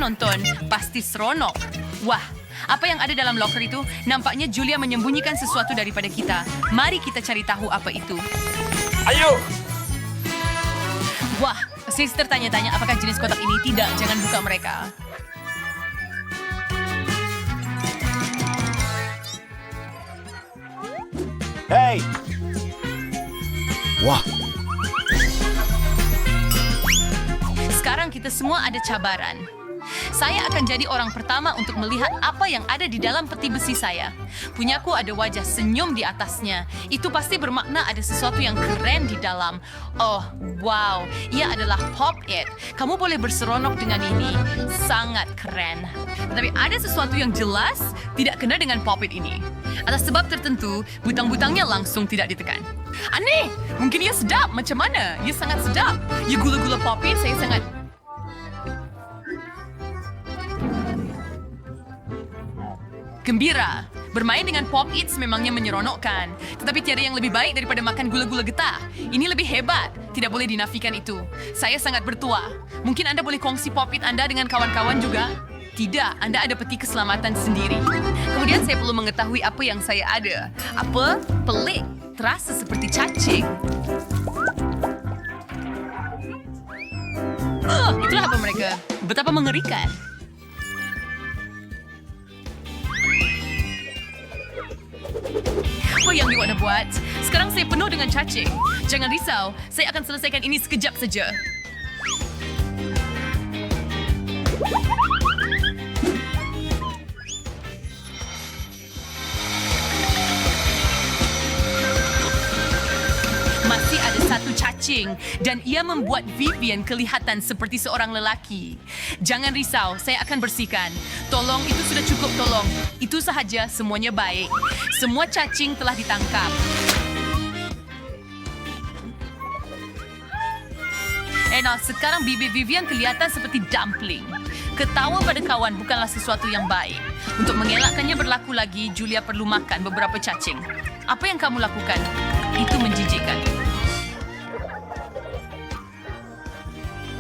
nonton. Pasti seronok. Wah, apa yang ada dalam locker itu? Nampaknya Julia menyembunyikan sesuatu daripada kita. Mari kita cari tahu apa itu. Ayo! Wah, Sister tanya-tanya apakah jenis kotak ini. Tidak, jangan buka mereka. Hei! Wah, Sekarang kita semua ada cabaran. Saya akan jadi orang pertama untuk melihat apa yang ada di dalam peti besi saya. Punyaku ada wajah senyum di atasnya. Itu pasti bermakna ada sesuatu yang keren di dalam. Oh, wow. Ia adalah Pop-It. Kamu boleh berseronok dengan ini. Sangat keren. Tetapi ada sesuatu yang jelas tidak kena dengan Pop-It ini. Atas sebab tertentu, butang-butangnya langsung tidak ditekan. Aneh! Mungkin ia sedap. Macam mana? Ia sangat sedap. Ya gula-gula Pop-It, saya sangat... Gembira. Bermain dengan Pop-Its memangnya menyeronokkan. Tetapi tiada yang lebih baik daripada makan gula-gula getah. Ini lebih hebat. Tidak boleh dinafikan itu. Saya sangat bertuah. Mungkin Anda boleh kongsi Pop-It Anda dengan kawan-kawan juga? Tidak, Anda ada peti keselamatan sendiri. Kemudian saya perlu mengetahui apa yang saya ada. Apa? Pelik. Terasa seperti cacing. Itulah apa mereka. Betapa mengerikan. Apa yang Iwak nak buat? Sekarang saya penuh dengan cacing. Jangan risau, saya akan selesaikan ini sekejap saja. Masih ada satu cacing dan ia membuat Vivian kelihatan seperti seorang lelaki. Jangan risau, saya akan bersihkan. Tolong, itu sudah cukup, tolong. Itu sahaja, semuanya baik. Semua cacing telah ditangkap. Nah, sekarang bibir Vivian kelihatan seperti dumpling. Ketawa pada kawan bukanlah sesuatu yang baik. Untuk mengelakkannya berlaku lagi, Julia perlu makan beberapa cacing. Apa yang kamu lakukan? Itu menjijikkan.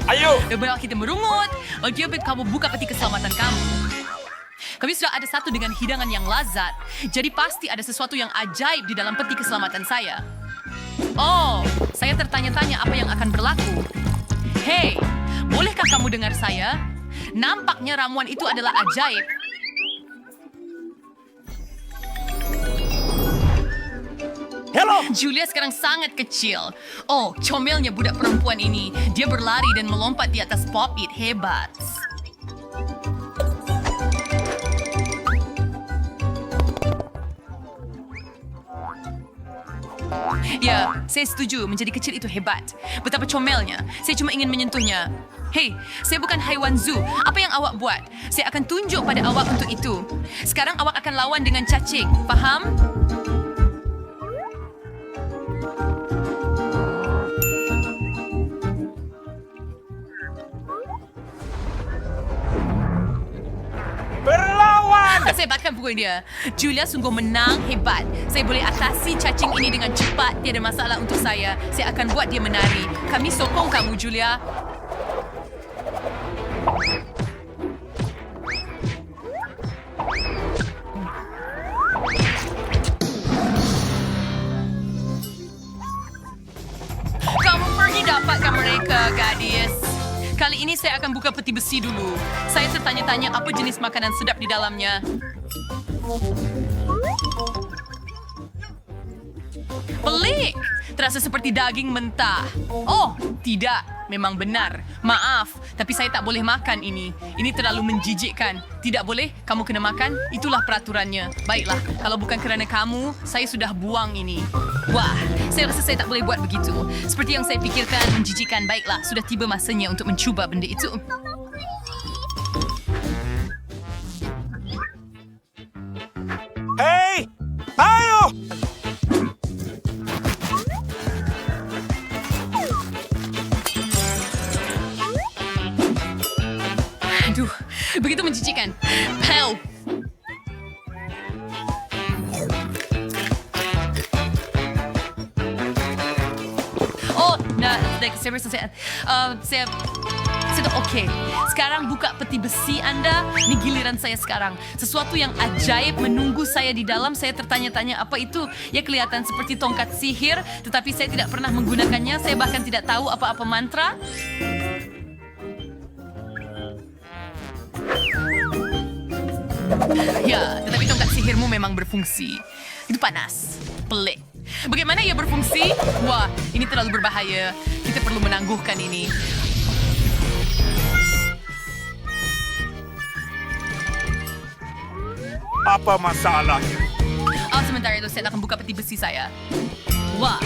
ayo! Baiklah kita merungut. Oke, kamu buka peti keselamatan kamu. Kami sudah ada satu dengan hidangan yang lazat. Jadi pasti ada sesuatu yang ajaib di dalam peti keselamatan saya. Oh, saya tertanya-tanya apa yang akan berlaku. Hei, bolehkah kamu dengar saya? Nampaknya ramuan itu adalah ajaib. Hello! Julia sekarang sangat kecil. Oh, comelnya budak perempuan ini. Dia berlari dan melompat di atas Pop-It. Hebat. Ya, saya setuju. Menjadi kecil itu hebat. Betapa comelnya. Saya cuma ingin menyentuhnya. Hei, saya bukan haiwan zoo. Apa yang awak buat? Saya akan tunjuk pada awak untuk itu. Sekarang awak akan lawan dengan cacing. Faham? Berlawan! Saya bahkan pukul dia. Julia sungguh menang, hebat. Saya boleh atasi cacing ini dengan cepat. Tiada masalah untuk saya. Saya akan buat dia menari. Kami sokong kamu, Julia. Kamu pergi dapatkan mereka, gadis. Kali ini saya akan buka peti besi dulu. Saya tertanya-tanya apa jenis makanan sedap di dalamnya. Pelik! Terasa seperti daging mentah. Oh, tidak. Memang benar. Maaf, tapi saya tak boleh makan ini. Ini terlalu menjijikkan. Tidak boleh, kamu kena makan. Itulah peraturannya. Baiklah, kalau bukan kerana kamu, saya sudah buang ini. Wah, saya rasa saya tak boleh buat begitu. Seperti yang saya pikirkan, menjijikkan. Baiklah, sudah tiba masanya untuk mencuba benda itu. Hei! Ayo! Aduh, begitu menjijikkan. Pow! Oh, nah, saya Sudah okey. Sekarang buka peti besi anda. Ini giliran saya sekarang. Sesuatu yang ajaib menunggu saya di dalam. Saya tertanya-tanya apa itu. Ya kelihatan seperti tongkat sihir. Tetapi saya tidak pernah menggunakannya. Saya bahkan tidak tahu apa-apa mantra. Ya, tetapi tongkat sihirmu memang berfungsi. Itu panas. Pelik. Bagaimana ia berfungsi? Wah, ini terlalu berbahaya. Kita perlu menangguhkan ini. Apa masalahnya? Oh, sementara itu saya akan buka peti besi saya. Wah.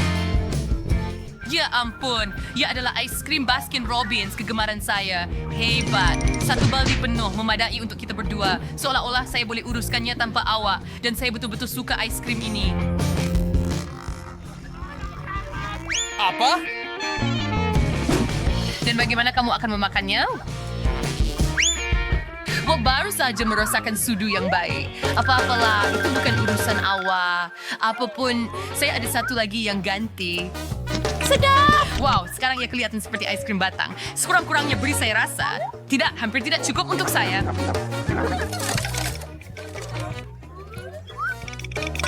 Ya ampun, ia adalah ais krim Baskin Robbins, kegemaran saya. Hebat. Satu baldi penuh memadai untuk kita berdua. Seolah-olah saya boleh uruskannya tanpa awak. Dan saya betul-betul suka ais krim ini. Apa? Dan bagaimana kamu akan memakannya? Wah, baru saja merasakan sudu yang baik. Apa-apalah, itu bukan urusan awak. Apapun, saya ada satu lagi yang ganti. Sedap! Wow, sekarang ia kelihatan seperti ais krim batang. Sekurang-kurangnya beri saya rasa. Tidak, hampir tidak cukup untuk saya.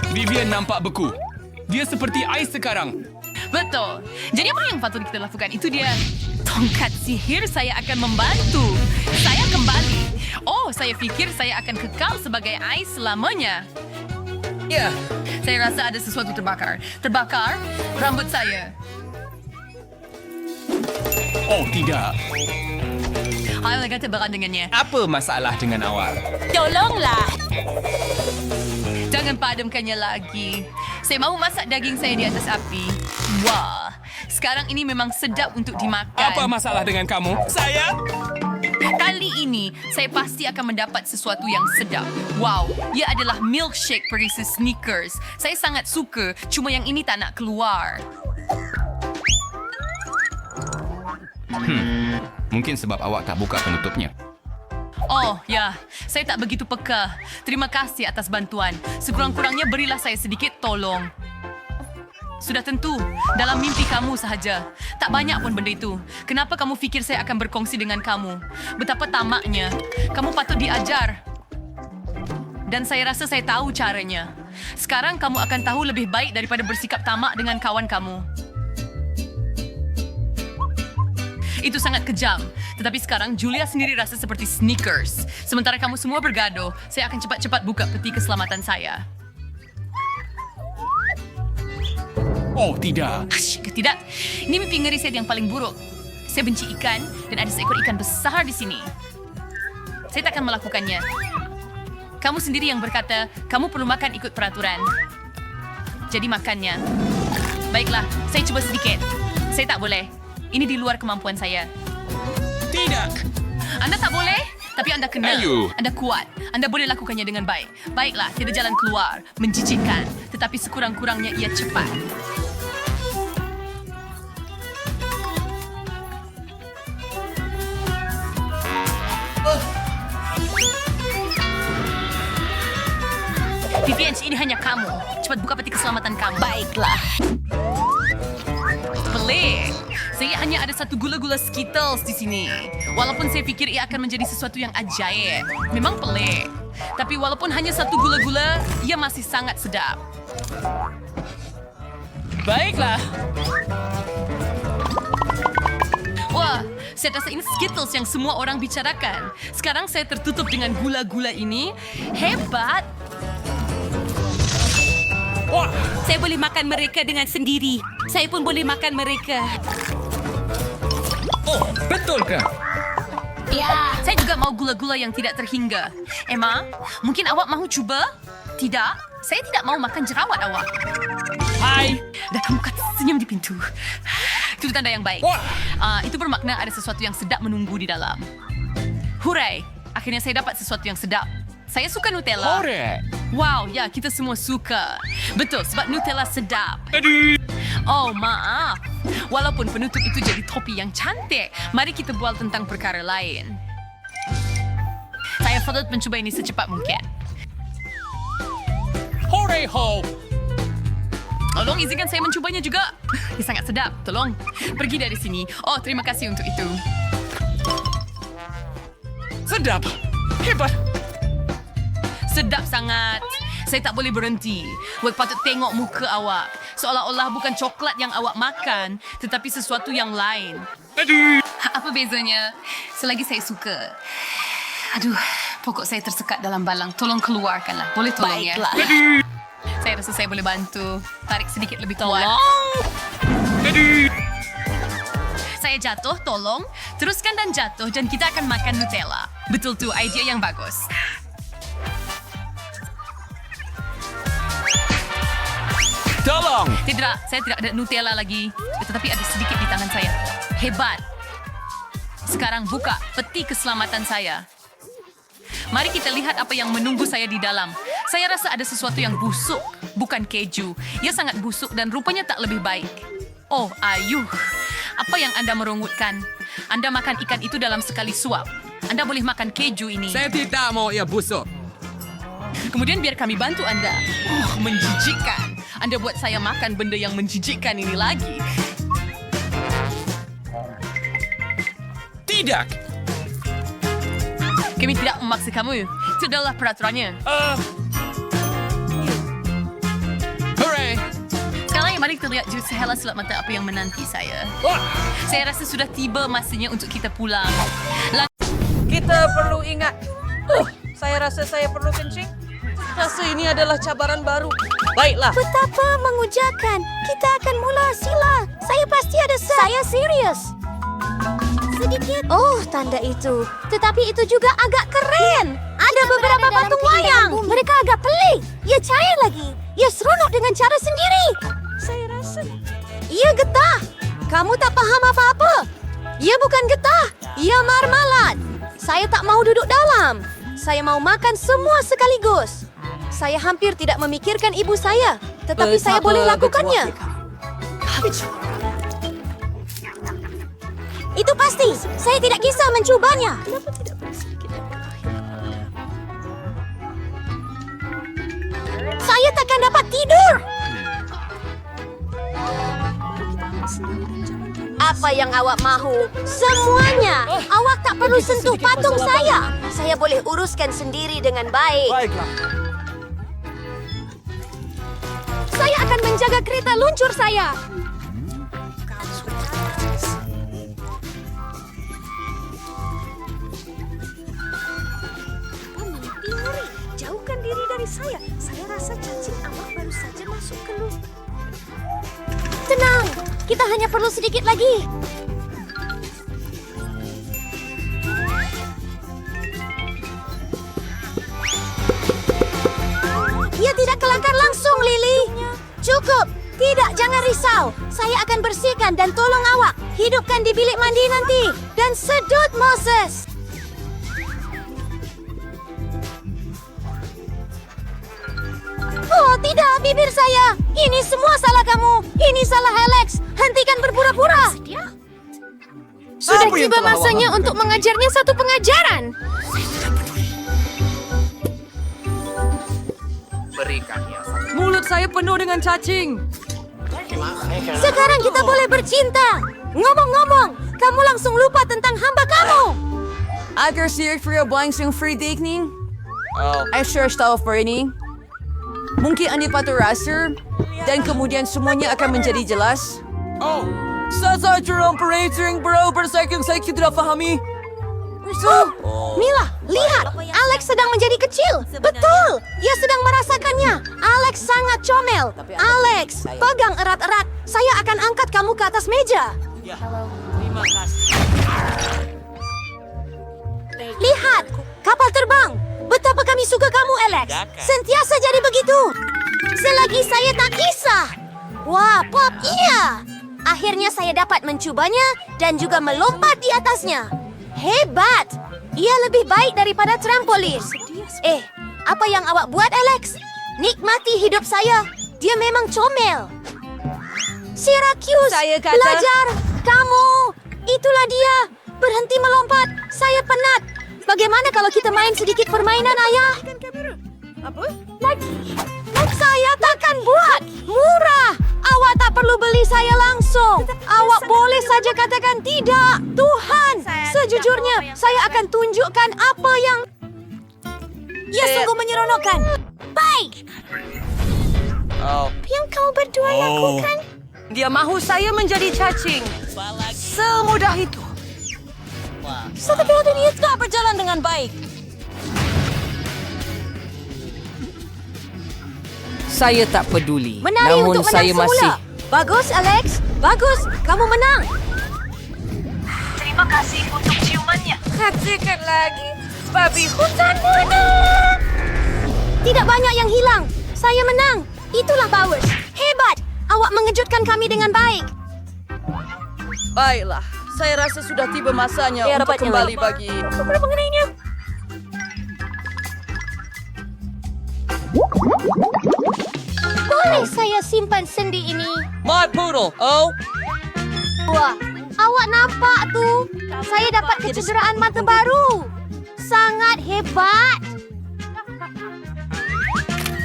Vivian nampak beku. Dia seperti ais sekarang. Betul. Jadi apa yang patut kita lakukan? Itu dia. Tongkat sihir saya akan membantu. Saya kembali. Oh, saya pikir saya akan kekal sebagai ais selamanya. Ya, saya rasa ada sesuatu terbakar. Terbakar rambut saya. Oh, tidak. Ayolah kata beran dengannya. Apa masalah dengan awak? Tolonglah. Jangan padamkannya lagi. Saya mahu masak daging saya di atas api. Wah, sekarang ini memang sedap untuk dimakan. Apa masalah dengan kamu? Saya? Kali ini, saya pasti akan mendapat sesuatu yang sedap. Wow, ia adalah milkshake berisi Snickers. Saya sangat suka, cuma yang ini tak nak keluar. Mungkin sebab awak tak buka penutupnya. Oh, ya. Saya tak begitu peka. Terima kasih atas bantuan. Sekurang-kurangnya berilah saya sedikit tolong. Sudah tentu. Dalam mimpi kamu sahaja. Tak banyak pun benda itu. Kenapa kamu fikir saya akan berkongsi dengan kamu? Betapa tamaknya. Kamu patut diajar. Dan saya rasa saya tahu caranya. Sekarang kamu akan tahu lebih baik daripada bersikap tamak dengan kawan kamu. Itu sangat kejam. Tetapi sekarang Julia sendiri rasa seperti Snickers. Sementara kamu semua bergaduh, saya akan cepat-cepat buka peti keselamatan saya. Oh, tidak. Tidak. Ini mimpi ngeri saya yang paling buruk. Saya benci ikan dan ada seekor ikan besar di sini. Saya tak akan melakukannya. Kamu sendiri yang berkata, kamu perlu makan ikut peraturan. Jadi makannya. Baiklah, saya cuba sedikit. Saya tak boleh. Ini di luar kemampuan saya. Tidak. Anda tak boleh, tapi Anda kena. Ayo. Anda kuat. Anda boleh lakukannya dengan baik. Baiklah, tiada jalan keluar. Menjijikkan. Tetapi sekurang-kurangnya ia cepat. Vivian, ini hanya kamu. Cepat buka peti keselamatan kamu. Baiklah. Pelik. Saya hanya ada satu gula-gula Skittles di sini. Walaupun saya pikir ia akan menjadi sesuatu yang ajaib. Memang pelik. Tapi walaupun hanya satu gula-gula, ia masih sangat sedap. Baiklah. Wah, saya rasa ini Skittles yang semua orang bicarakan. Sekarang saya tertutup dengan gula-gula ini. Hebat. Wah, Saya boleh makan mereka dengan sendiri. Saya pun boleh makan mereka. oh, betulkah? Ya, saya juga mau gula-gula yang tidak terhingga. Emma, mungkin awak mahu cuba? Tidak, saya tidak mau makan jerawat awak. Hai. Dah kamu kata senyum di pintu. Itu tanda yang baik. Wah. Itu bermakna ada sesuatu yang sedap menunggu di dalam. Hurai, akhirnya saya dapat sesuatu yang sedap. Saya suka Nutella. Korek. Wow, ya kita semua suka. Betul, sebab Nutella sedap. Aduh. Oh, maaf. Walaupun penutup itu jadi topi yang cantik, mari kita bual tentang perkara lain. Saya patut mencuba ini secepat mungkin. Hooray ho. Tolong izinkan saya mencubanya juga. Ini sangat sedap. Tolong, pergi dari sini. Oh, terima kasih untuk itu. Sedap. Hebat. Sedap sangat. Saya tak boleh berhenti. Awak patut tengok muka awak. Seolah-olah bukan coklat yang awak makan, tetapi sesuatu yang lain. Apa bezanya? Selagi saya suka. Aduh, pokok saya tersekat dalam balang. Tolong keluarkanlah. Boleh tolong ya? Saya rasa saya boleh bantu. Tarik sedikit lebih kuat. Saya jatuh, tolong. Teruskan dan jatuh dan kita akan makan Nutella. Betul tu, idea yang bagus. Tolong. Tidak, saya tidak ada Nutella lagi. Tetapi ada sedikit di tangan saya. Hebat. Sekarang buka peti keselamatan saya. Mari kita lihat apa yang menunggu saya di dalam. Saya rasa ada sesuatu yang busuk, bukan keju. Ia sangat busuk dan rupanya tak lebih baik. Oh, ayuh. Apa yang Anda merungutkan? Anda makan ikan itu dalam sekali suap. Anda boleh makan keju ini. Saya tidak mau ia busuk. Kemudian biar kami bantu Anda. Menjijikkan. Anda buat saya makan benda yang menjijikkan ini lagi. Tidak. Kami tidak memaksa kamu. Itu adalah peraturannya. Hooray. Sekarang mari kita lihat jus sehela sulap mata apa yang menanti saya. Saya rasa sudah tiba masanya untuk kita pulang. Kita perlu ingat. Saya rasa saya perlu kencing. Rasa ini adalah cabaran baru. Baiklah. Betapa mengujakan. Kita akan mula sila. Saya pasti ada Saya serius. Sedikit. Oh, tanda itu. Tetapi itu juga agak keren. Ada beberapa patung wayang. Mereka agak pelik. Ia cair lagi. Ia seronok dengan cara sendiri. Saya rasa. Ia getah. Kamu tak paham apa-apa. Ia bukan getah. Ia marmalat. Saya tak mau duduk dalam. Saya mau makan semua sekaligus. Saya hampir tidak memikirkan ibu saya. Tetapi saya boleh lakukannya. Itu pasti. Saya tidak kisah mencobanya. Saya takkan dapat tidur. Apa yang awak mahu? Semuanya. Awak tak perlu sentuh patung saya. Saya boleh uruskan sendiri dengan baik. Baiklah. Saya akan menjaga kereta luncur saya. Jauhkan diri dari saya. Saya rasa cacing awak baru saja masuk ke lubang. Tenang, kita hanya perlu sedikit lagi. Ia tidak kelakar langsung, Lily. Cukup. Tidak, jangan risau. Saya akan bersihkan dan tolong awak. Hidupkan di bilik mandi nanti. Dan sedut Moses. Oh, tidak, bibir saya. Ini semua salah kamu. Ini salah Alex. Hentikan berpura-pura. Sudah Apa yang tiba telah awak masanya lakukan? untuk mengajarnya satu pengajaran. Mulut saya penuh dengan cacing. Sekarang kita boleh bercinta. Ngomong-ngomong, kamu langsung lupa tentang hamba kamu. Agar siya for blanks yung free dating. Ay sure tahu for ini. Mungkin anda patut rasa dan kemudian semuanya akan menjadi jelas. Oh. Sa saja operating bro bersaking saya tidak fahami. Mila, lihat. Alex sedang menjadi kecil. Betul. Ia sedang merasakannya. Alex sangat comel. Alex, pegang erat-erat. Saya akan angkat kamu ke atas meja. Lihat, kapal terbang. Betapa kami suka kamu, Alex. Sentiasa jadi begitu. Selagi saya tak kisah. Wah, Pop, iya. Akhirnya saya dapat mencobanya dan juga melompat di atasnya. Hebat. Ia lebih baik daripada trampolin. Apa yang awak buat, Alex? Nikmati hidup saya. Dia memang comel. Syracuse, Saya kata- belajar. Kamu, itulah dia. Berhenti melompat. Saya penat. Bagaimana kalau kita main sedikit permainan, Ayah? Apa? Lagi. Saya takkan buat. Murah. Awak tak perlu beli saya langsung. Awak boleh saja katakan tidak. Tuhan, sejujurnya saya akan tunjukkan apa yang... Ia sungguh menyeronokkan. Baik. Yang kau berdua lakukan. Dia mahu saya menjadi cacing. Semudah itu. Setelah dunia Tak berjalan dengan baik. Saya tak peduli. menari Namun untuk menang saya semula. masih... Bagus, Alex. Bagus. Kamu menang. Terima kasih untuk ciumannya. Katakan lagi. Babi Hutan menang. Tidak banyak yang hilang. Saya menang. Itulah Bowers. Hebat. Awak mengejutkan kami dengan baik. Baiklah. Saya rasa sudah tiba masanya Ya, untuk dapatnya. kembali bagi... Apa mengenainya? Boleh saya simpan sendi ini? My poodle. Oh. Wah, awak nampak tuh? Saya dapat kecederaan mata baru. Sangat hebat.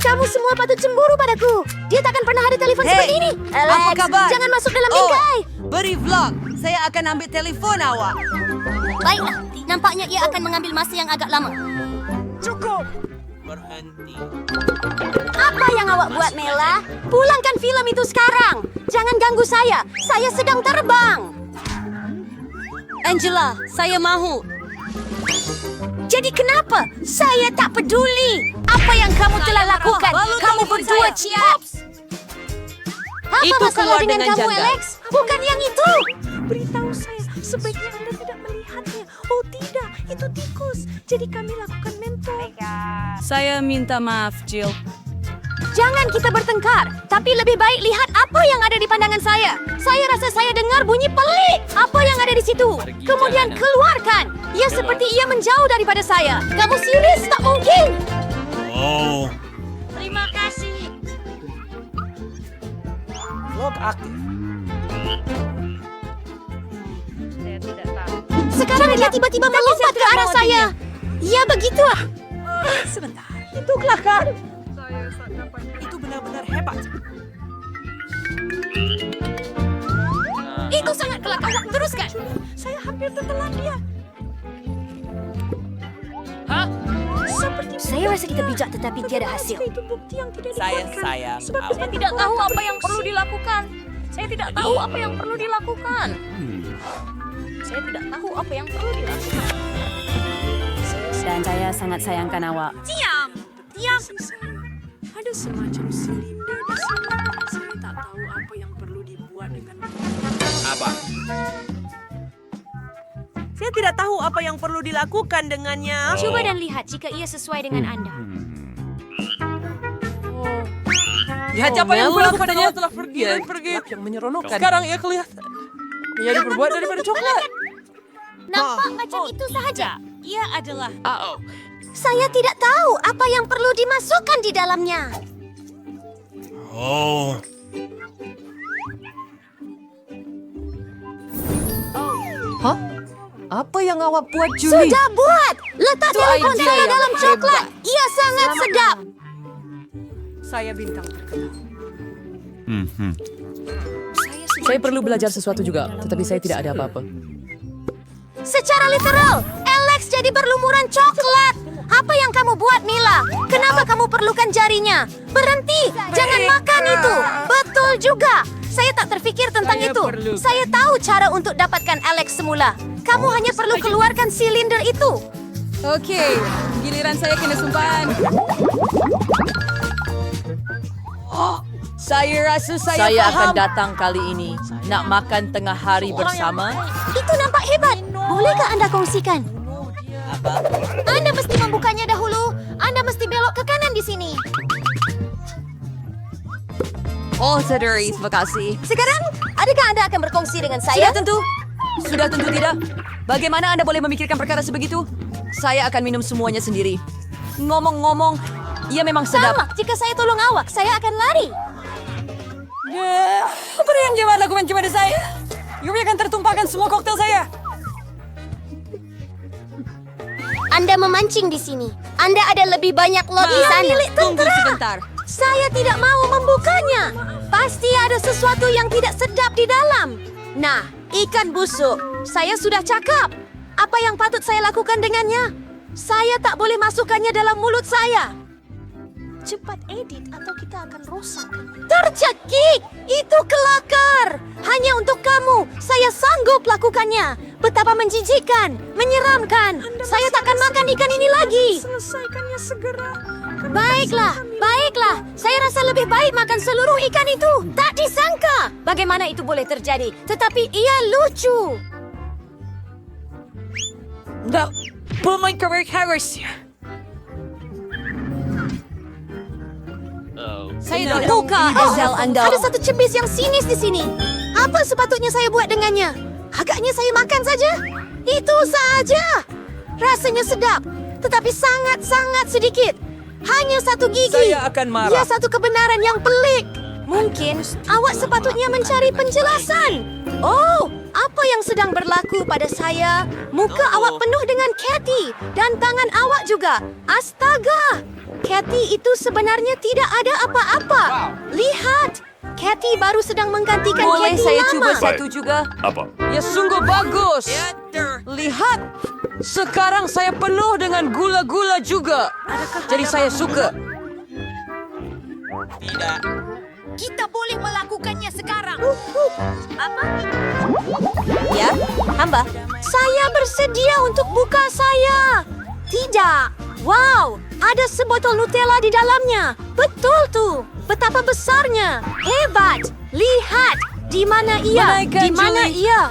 Kamu semua patut cemburu padaku. Dia takkan pernah ada telefon seperti ini. Alex, apa kabar? jangan masuk dalam bingkai. Beri vlog. Saya akan ambil telefon awak. Baiklah, nampaknya ia akan mengambil masa yang agak lama. Apa yang awak buat, Mela? Pulangkan film itu sekarang. Jangan ganggu saya. Saya sedang terbang. Angela, saya mahu. Jadi kenapa? Saya tak peduli. Apa yang kamu telah lakukan? Kamu berdua chips. Apa Itu masalah keluar dengan dengan kamu, janggal. Alex? Bukan yang itu. Beritahu saya, sebaiknya Anda tidak melihatnya. Oh tidak, itu tikus. Jadi kami lakukan mentol. Saya minta maaf, Jill. Jangan kita bertengkar, tapi lebih baik lihat apa yang ada di pandangan saya. Saya rasa saya dengar bunyi pelik. Apa yang ada di situ? Kemudian keluarkan. Ya seperti ia menjauh daripada saya. Kamu serius? Tak mungkin. Oh, Terima kasih. Sekarang dia tiba-tiba melompat ke arah saya. Ya begitu. Sebentar, itu kelakar. Itu benar-benar hebat. Itu sangat kelakar. Teruskan. Saya hampir tertelan dia. Saya rasa kita bijak tetapi tiada hasil. Itu bukti yang tidak Saya dikuatkan. sayang Sebab awak. saya Tidak tahu apa yang perlu dilakukan. Saya tidak tahu apa yang perlu dilakukan. Saya tidak tahu apa yang perlu dilakukan. Dan saya sangat sayangkan awak. Diam. Ada semacam silinder di sini. Saya tak tahu apa yang perlu dibuat dengan. Apa? Saya tidak tahu apa yang perlu dilakukan dengannya. Coba dan lihat jika ia sesuai dengan Anda. Lihat siapa yang pulang padanya telah pergi dan pergi. Yang menyeronokkan. Sekarang ia kelihatan menjadi berbuat daripada coklat. Nampak macam itu sahaja. Ia adalah Saya tidak tahu apa yang perlu dimasukkan di dalamnya. oh, Apa yang awak buat, Julie? Sudah buat. Letak Itu telepon idea saya yang dalam coklat. hebat. Ia sangat sedap. Saya bintang terkenal. Saya perlu belajar sesuatu juga, tetapi saya tidak ada apa-apa. Secara literal, Alex jadi berlumuran coklat. Apa yang kamu buat, Mila? Kenapa kamu perlukan jarinya? Berhenti, jangan makan itu. Betul juga. Saya tak terfikir tentang itu. Saya tahu cara untuk dapatkan Alex semula. Kamu hanya perlu keluarkan silinder itu. Okey, giliran saya kena sumpan. Saya rasa saya akan datang kali ini. Nak makan tengah hari bersama. Itu nampak hebat. Bolehkah Anda kongsikan? Anda mesti membukanya dahulu. Anda mesti belok ke kanan di sini. Oh, saudari, terima kasih. Sekarang, adakah Anda akan berkongsi dengan saya? Sudah tentu tidak. Bagaimana Anda boleh memikirkan perkara sebegitu? Saya akan minum semuanya sendiri. Ngomong-ngomong, ia memang sedap. Sama, jika saya tolong awak, saya akan lari. Apa yang jangan lakukan kepada saya? Yumi akan tertumpahkan semua koktel saya. Anda memancing di sini. Anda ada lebih banyak lot di sana. Tunggu sebentar. Saya tidak mau membukanya. Pasti ada sesuatu yang tidak sedap di dalam. Nah, ikan busuk. Saya sudah cakap. Apa yang patut saya lakukan dengannya? Saya tak boleh masukkannya dalam mulut saya. Cepat edit atau kita akan rosak. Tercekik! Itu kelakar! Hanya untuk kamu, saya sanggup lakukannya. Betapa menjijikkan, menyeramkan. Saya takkan makan ikan ini lagi. Selesaikannya segera. Baiklah, baiklah. Saya rasa lebih baik makan seluruh ikan itu. Tak disangka bagaimana itu boleh terjadi. Tetapi ia lucu. No, my career harus. Saya tidak Buka, Hazel Anda. Ada satu cebis yang sinis di sini. Apa sepatutnya saya buat dengannya? Agaknya saya makan saja. Itu saja. Rasanya sedap, tetapi sangat-sangat sedikit. Hanya satu gigi. Saya akan marah. Ia satu kebenaran yang pelik. Mungkin awak sepatutnya mencari penjelasan. Oh, apa yang sedang berlaku pada saya? Muka awak penuh dengan Cathy dan tangan awak juga. Astaga! Cathy itu sebenarnya tidak ada apa-apa. Lihat, Cathy baru sedang menggantikan Boleh Cathy saya lama. cuba satu juga? Apa? Ya sungguh bagus. Lihat, sekarang saya penuh dengan gula-gula juga. Jadi saya suka. Kita boleh melakukannya sekarang. Ya, hamba. Saya bersedia untuk buka saya. Tidak. Wow, ada sebotol Nutella di dalamnya. Betul tuh. Betapa besarnya. Hebat. Lihat. Di mana ia? Menaikkan, Di mana Julie. ia?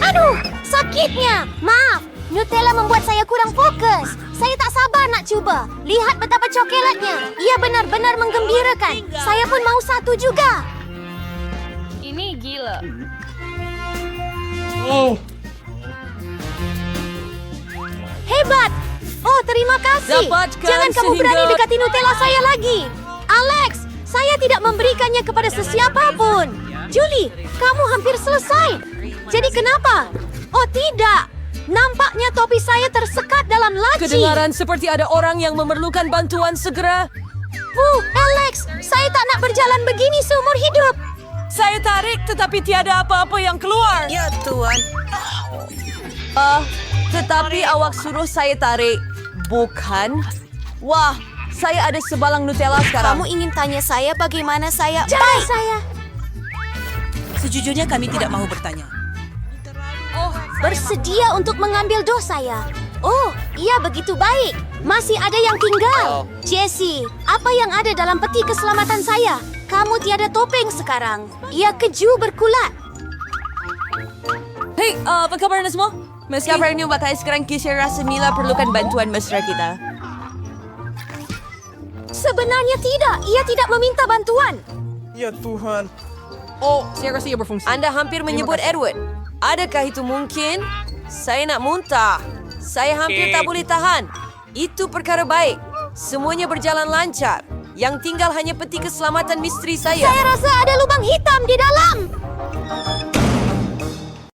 Aduh, sakitnya. Maaf. Nutella membuat saya kurang fokus. Saya tak sabar nak cuba. Lihat betapa coklatnya. Ia benar-benar menggembirakan. Saya pun mau satu juga. Ini gila. Hebat! Oh, terima kasih. Dapatkan Jangan kamu sehingga- berani dekati Nutella saya lagi. Alex, saya tidak memberikannya kepada sesiapapun. Julie, kamu hampir selesai. Jadi kenapa? Oh, tidak. Nampaknya topi saya tersekat dalam laci. Kedengaran seperti ada orang yang memerlukan bantuan segera. Alex, saya tak nak berjalan begini seumur hidup. Saya tarik tetapi tiada apa-apa yang keluar. Ya Tuhan. Tetapi awak suruh saya tarik. Bukan? Wah, saya ada sebalang Nutella sekarang. Kamu ingin tanya saya bagaimana saya... Baik, saya. Sejujurnya kami tidak mau bertanya. Bersedia untuk mengambil dos saya. Oh, ia begitu baik. Masih ada yang tinggal. Jessie, apa yang ada dalam peti keselamatan saya? Kamu tiada topeng sekarang. Ia keju berkulat. Hei, apa kabar anda semua? Kabarnya bakal sekarang kisah rasa Mila perlukan bantuan mesra kita. Sebenarnya tidak. Ia tidak meminta bantuan. Ya Tuhan. Oh, saya rasa ia berfungsi. Anda hampir menyebut Edward. Adakah itu mungkin? Saya nak muntah. Saya hampir tak boleh tahan. Itu perkara baik. Semuanya berjalan lancar. Yang tinggal hanya peti keselamatan misteri saya. Saya rasa ada lubang hitam di dalam.